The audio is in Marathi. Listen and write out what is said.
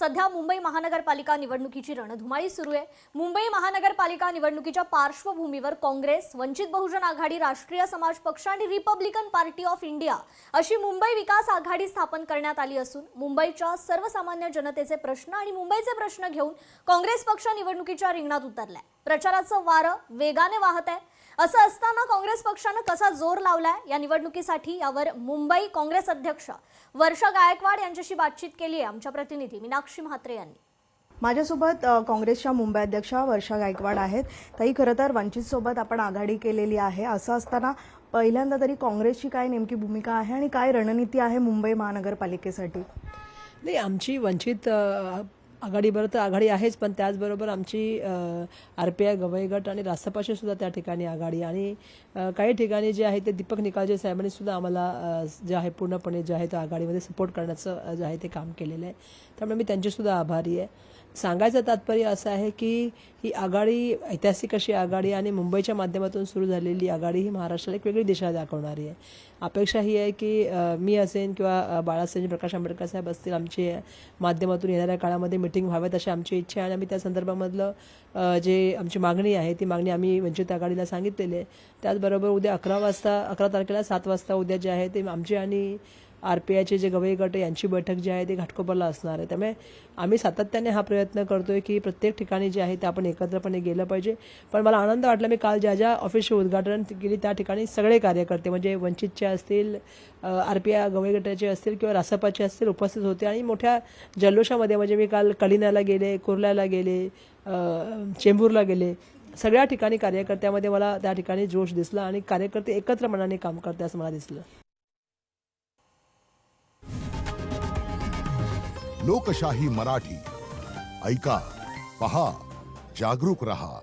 सध्या मुंबई महानगरपालिका निवडणुकीची रणधुमाळी सुरू आहे। मुंबई महानगरपालिका निवडणुकीच्या पार्श्वभूमीवर काँग्रेस, वंचित बहुजन आघाडी, राष्ट्रीय समाज पक्ष आणि रिपब्लिकन पार्टी ऑफ इंडिया अशी मुंबई विकास आघाडी स्थापन करण्यात आली असून मुंबईच्या सर्वसामान्य जनतेचे प्रश्न आणि मुंबईचे प्रश्न घेऊन काँग्रेस पक्ष निवडणुकीच्या रिंगणात उतरलाय। प्रचाराचं वारं वेगाने वाहत आहे। असं असताना काँग्रेस पक्षाने कसा जोर लावलाय या निवडणुकीसाठी यावर मुंबई काँग्रेस अध्यक्ष वर्षा गायकवाड यांच्याशी बातचीत केली आहे आमच्या प्रतिनिधी मीनाक्षी म्हात्रे यांनी। माझ्यासोबत काँग्रेसच्या मुंबई अध्यक्षा वर्षा गायकवाड आहेत। ताई, खरं तर वंचित सोबत आपण आघाडी केलेली आहे। असं असताना पहिल्यांदा तरी काँग्रेसची काय नेमकी भूमिका आहे आणि काय रणनीती आहे मुंबई महानगरपालिकेसाठी? नाही, आमची वंचित आघाडीबरोबर तर आघाडी आहेच, पण त्याचबरोबर आमची RPI गवई गट आणि रासपाशी सुद्धा त्या ठिकाणी आघाडी आणि काही ठिकाणी जे आहे ते दीपक निकाळजे साहेबांनी सुद्धा आम्हाला जे आहे पूर्णपणे जे आहे तो आघाडीमध्ये सपोर्ट करण्याचं जे आहे ते काम केलेलं आहे। त्यामुळे मी त्यांचीसुद्धा आभारी आहे। सांगायचं तात्पर्य असं आहे की ही आघाडी ऐतिहासिक अशी आघाडी आणि मुंबईच्या माध्यमातून सुरू झालेली आघाडी ही महाराष्ट्राला एक वेगळी दिशा दाखवणारी आहे। अपेक्षा ही आहे की मी असेन किंवा बाळासाहेब प्रकाश आंबेडकर साहेब असतील, आमचे माध्यमातून येणाऱ्या काळामध्ये मिटिंग व्हाव्यात अशी आमची इच्छा आहे आणि आम्ही त्या संदर्भामधलं जे आमची मागणी आहे ती मागणी आम्ही वंचित आघाडीला सांगितलेली आहे। त्याचबरोबर उद्या 11 तारखेला 7 वाजता उद्या जे आहे ते आमची आणि RPIचे जे गवई गट यांची बैठक जी आहे ती घाटकोपरला असणार आहे। त्यामुळे आम्ही सातत्याने हा प्रयत्न करतोय की प्रत्येक ठिकाणी जे आहे ते आपण एकत्रपणे गेलं पाहिजे। पण मला आनंद वाटला, मी काल ज्या ऑफिसचे उद्घाटन केली त्या ठिकाणी सगळे कार्यकर्ते म्हणजे वंचितचे असतील, RPI गवई गटाचे असतील किंवा रासपाचे असतील उपस्थित होते आणि मोठ्या जल्लोषामध्ये म्हणजे मी काल कलिनाला गेले, कुर्ल्याला गेले, चेंबूरला गेले, सगळ्या ठिकाणी कार्यकर्त्यामध्ये मला त्या ठिकाणी जोश दिसला आणि कार्यकर्ते एकत्र मनाने काम करते असं मला दिसलं। लोकशाही मराठी ऐका, पहा, जागरूक रहा।